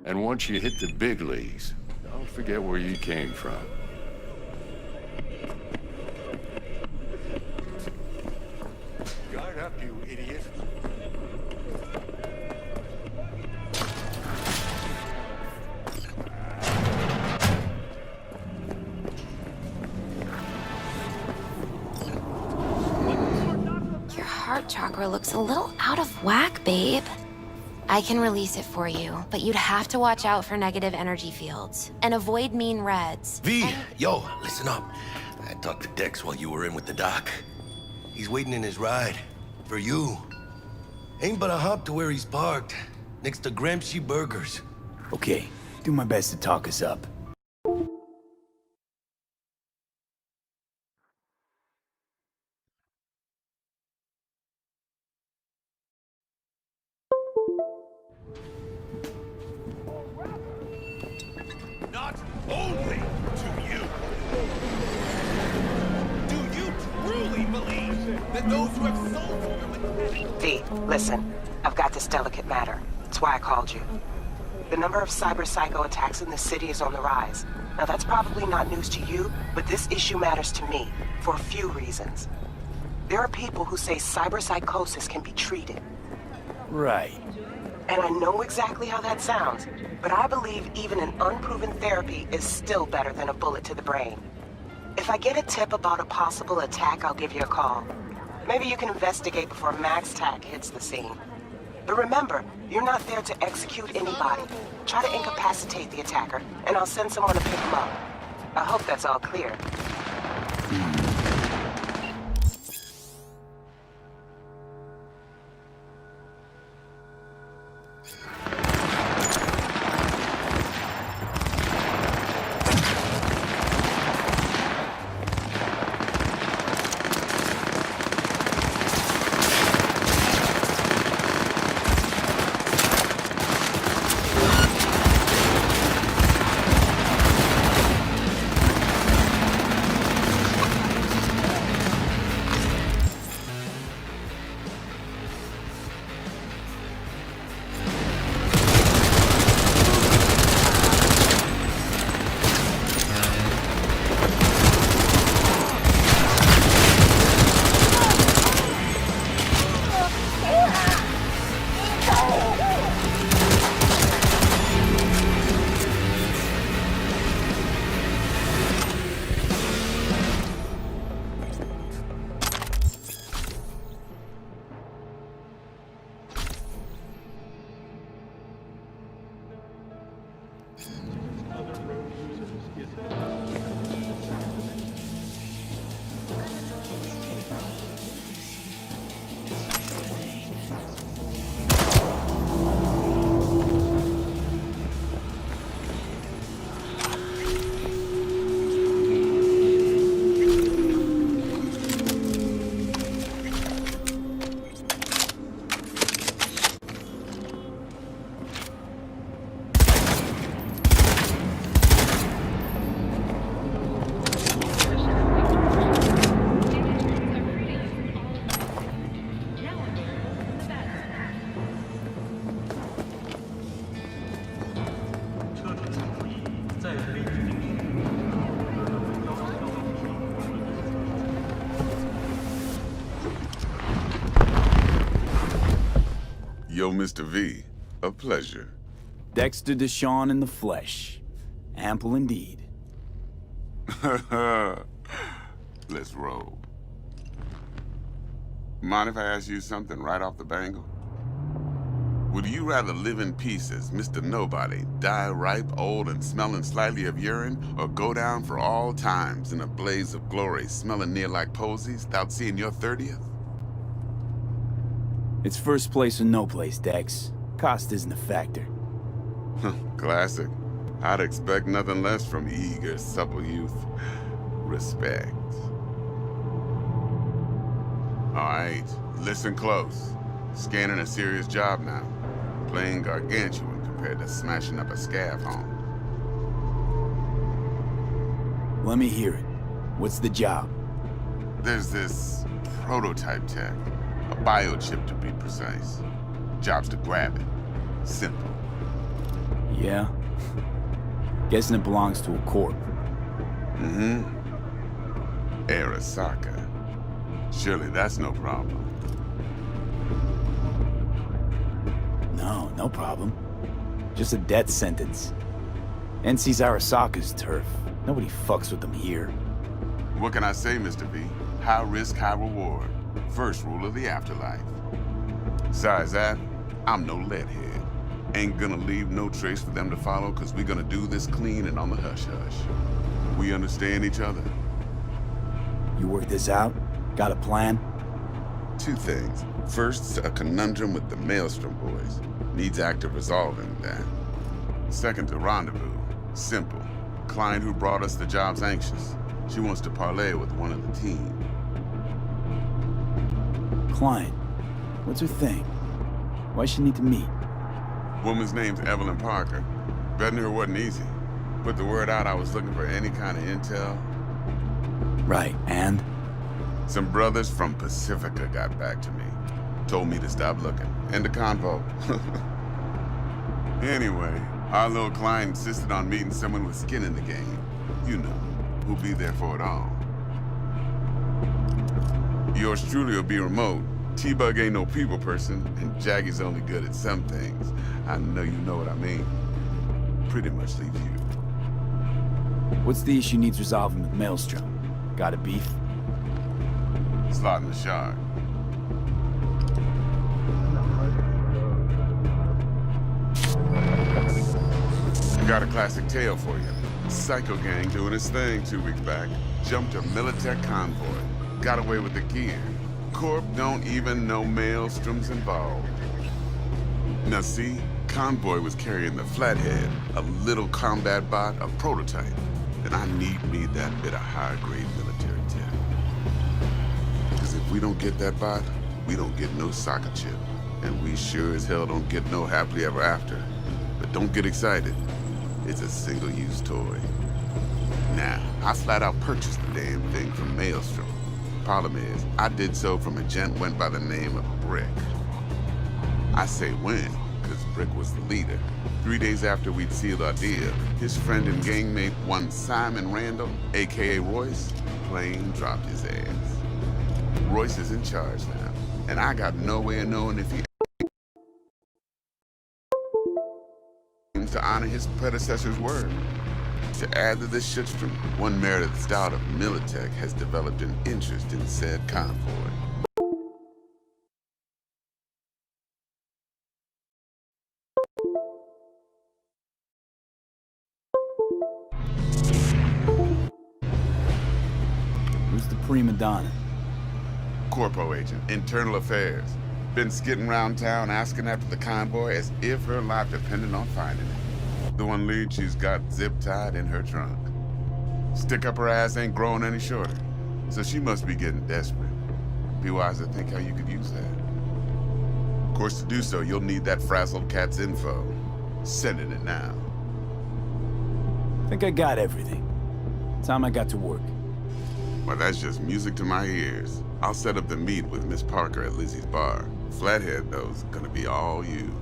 And once you hit the big leagues, don't forget where you came from. Guard up, you idiot. Your heart chakra looks a little out of whack, babe. I can release it for you, but you'd have to watch out for negative energy fields and avoid mean reds. Yo, listen up. I talked to Dex while you were in with the doc. He's waiting in his ride. For you. Ain't but a hop to where he's parked. Next to Gramsci Burgers. Okay, do my best to talk us up. Not only to you. Do you truly believe that those who have sold you V, listen. I've got this delicate matter. That's why I called you. The number of cyber-psycho attacks in the city is on the rise. Now that's probably not news to you, but this issue matters to me for a few reasons. There are people who say cyberpsychosis can be treated. Right. And I know exactly how that sounds, but I believe even an unproven therapy is still better than a bullet to the brain. If I get a tip about a possible attack, I'll give you a call. Maybe you can investigate before MaxTac hits the scene. But remember, you're not there to execute anybody. Try to incapacitate the attacker, and I'll send someone to pick him up. I hope that's all clear. Yo, Mr. V, a pleasure. Dexter Deshawn in the flesh. Ample indeed. Let's roll. Mind if I ask you something right off the bangle? Would you rather live in pieces, Mr. Nobody, die ripe, old, and smelling slightly of urine, or go down for all times in a blaze of glory, smelling near like posies, without seeing your 30th? It's first place or no place, Dex. Cost isn't a factor. Classic. I'd expect nothing less from eager, supple youth. Respect. All right, listen close. Scanning a serious job now. Playing gargantuan compared to smashing up a scav home. Let me hear it. What's the job? There's this prototype tech. A biochip, to be precise. Job's to grab it. Simple. Yeah? Guessing it belongs to a corp. Mm-hmm. Arasaka. Surely that's no problem. No, no problem. Just a death sentence. NC's Arasaka's turf. Nobody fucks with them here. What can I say, Mr. V? High risk, high reward. First rule of the afterlife. Besides that, I'm no leadhead. Ain't gonna leave no trace for them to follow, cause we gonna do this clean and on the hush-hush. We understand each other. You work this out? Got a plan? Two things. First, a conundrum with the Maelstrom boys. Needs active resolving, that. Second, a rendezvous. Simple. Client who brought us the job's anxious. She wants to parlay with one of the team. Client. What's her thing? Why she need to meet? Woman's name's Evelyn Parker. Betting her wasn't easy. Put the word out I was looking for any kind of intel. Right, and? Some brothers from Pacifica got back to me. Told me to stop looking. End of convo. Anyway, our little client insisted on meeting someone with skin in the game. You know, who'll be there for it all. Yours truly will be remote. T-Bug ain't no people person, and Jaggy's only good at some things. I know you know what I mean. Pretty much leave you. What's the issue needs resolving with Maelstrom? Got a beef? Slotting the shark. Got a classic tale for you. Psycho gang doing its thing 2 weeks back. Jumped a Militech convoy. Got away with the gear. Corp don't even know Maelstrom's involved. Now see, convoy was carrying the Flathead, a little combat bot, a prototype. And I need me that bit of high-grade military tech. Because if we don't get that bot, we don't get no soccer chip. And we sure as hell don't get no happily ever after. But don't get excited. It's a single-use toy. Now, I flat out purchased the damn thing from Maelstrom. Problem is, I did so from a gent went by the name of Brick. I say when, because Brick was the leader. 3 days after we'd sealed our deal, his friend and gangmate, one Simon Randall, aka Royce, plain dropped his ass. Royce is in charge now, and I got no way of knowing if he aims to honor his predecessor's word. To add to this shitstorm, one Meredith Stout of Militech has developed an interest in said convoy. Who's the prima donna? Corpo agent, internal affairs. Been skidding around town asking after the convoy as if her life depended on finding it. The one lead she's got zip-tied in her trunk. Stick up her ass ain't growing any shorter, so she must be getting desperate. Be wise to think how you could use that. Of course, to do so, you'll need that frazzled cat's info. Sending it now. Think I got everything. Time I got to work. Well, that's just music to my ears. I'll set up the meet with Miss Parker at Lizzie's bar. Flathead, though, is gonna be all you.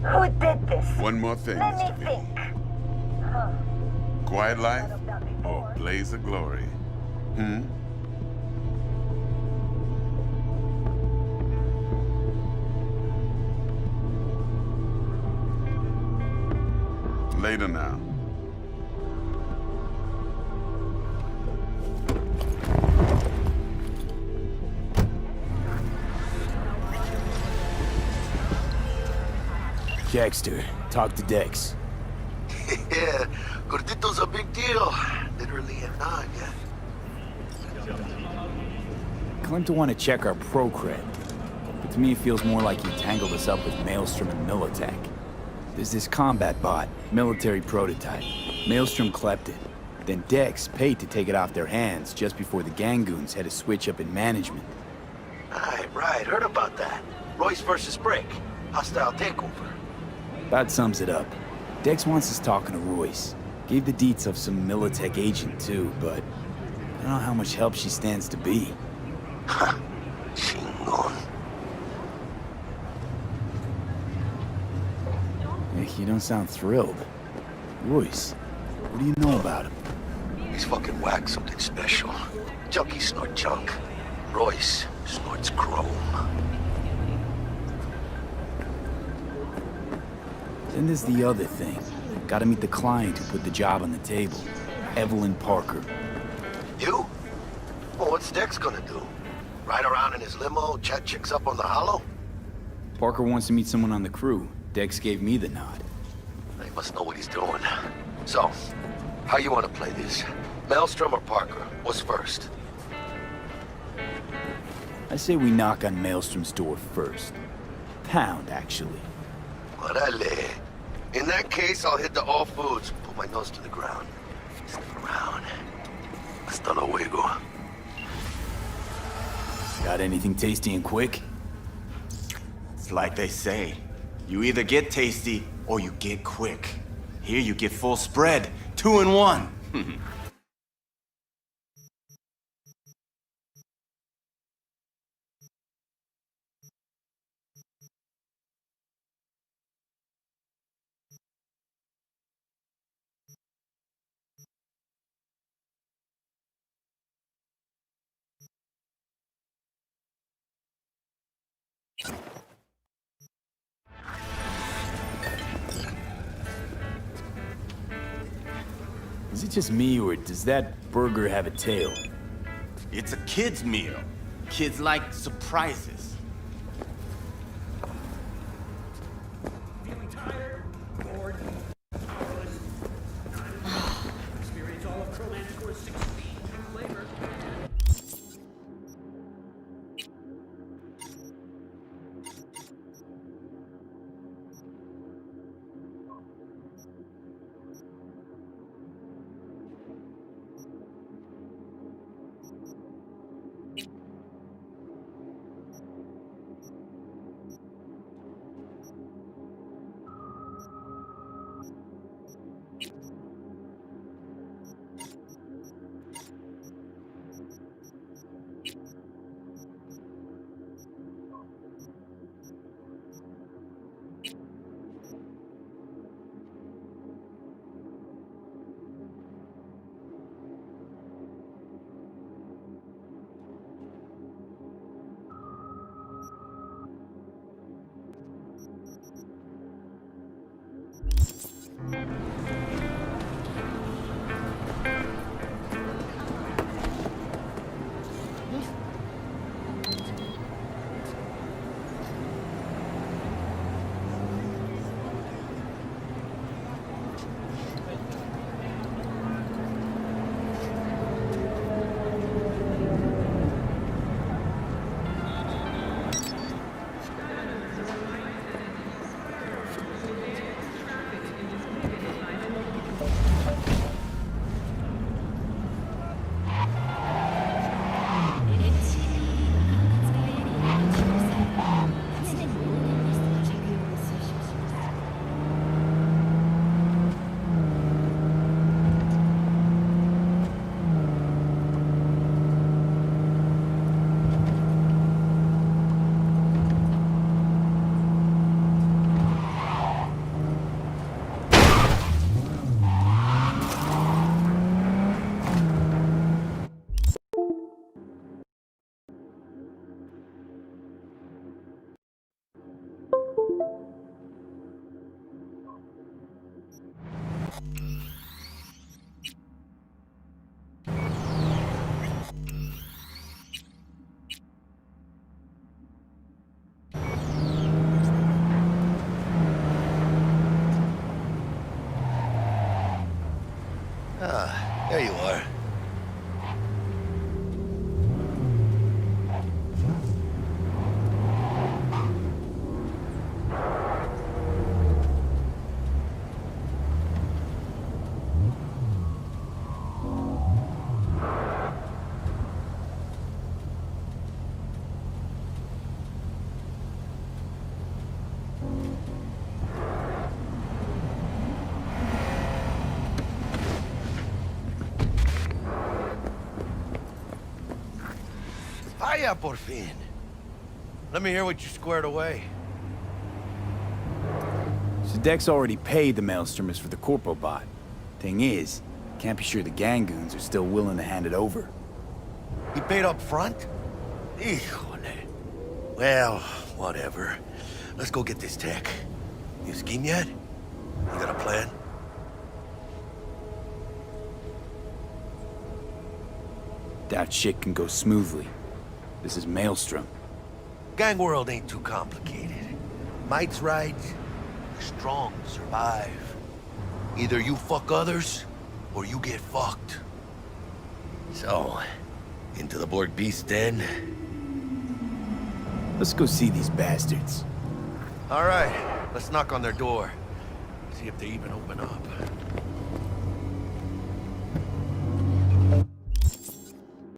Who did this? One more thing, Let Mr. me V. think. Quiet life or blaze of glory? Later now. Jackster, talk to Dex. Yeah, Gordito's a big deal. literally am not yet. Claim to want to check our pro cred, but to me it feels more like he tangled us up with Maelstrom and Militech. There's this combat bot, military prototype. Maelstrom clept it. Then Dex paid to take it off their hands just before the Gangoons had a switch up in management. Right, heard about that. Royce versus Brick. Hostile takeover. About sums it up. Dex wants us talking to Royce. Gave the deets of some Militech agent too, but I don't know how much help she stands to be. Ha! Chingon. You don't sound thrilled. Royce, what do you know about him? He's fucking whack something special. Junkies snort junk. Royce snorts chrome. Then there's the other thing. Gotta meet the client who put the job on the table. Evelyn Parker. You? Well, what's Dex gonna do? Ride around in his limo, chat chicks up on the hollow? Parker wants to meet someone on the crew. Dex gave me the nod. He must know what he's doing. So, how you want to play this? Maelstrom or Parker? What's first? I say we knock on Maelstrom's door first. Pound, actually. Orale. In that case, I'll hit the all foods. Put my nose to the ground. Sniff around. Hasta luego. Got anything tasty and quick? It's like they say. You either get tasty or you get quick. Here you get full spread, 2 in 1. Is it just me, or does that burger have a tail? It's a kid's meal. Kids like surprises. Feeling tired, bored, powerless. Experience all of Chromanticore's 16 flavor. Ah, there you are. Vaya, por fin. Let me hear what you squared away. So Dex already paid the Maelstromers for the Corpo bot. Thing is, can't be sure the Gangoons are still willing to hand it over. He paid up front? Híjole. Well, whatever. Let's go get this tech. You scheme yet? You got a plan? That shit can go smoothly. This is Maelstrom. Gang world ain't too complicated. Might's right. The strong survive. Either you fuck others, or you get fucked. So, into the Borg Beast den? Let's go see these bastards. All right, let's knock on their door. See if they even open up.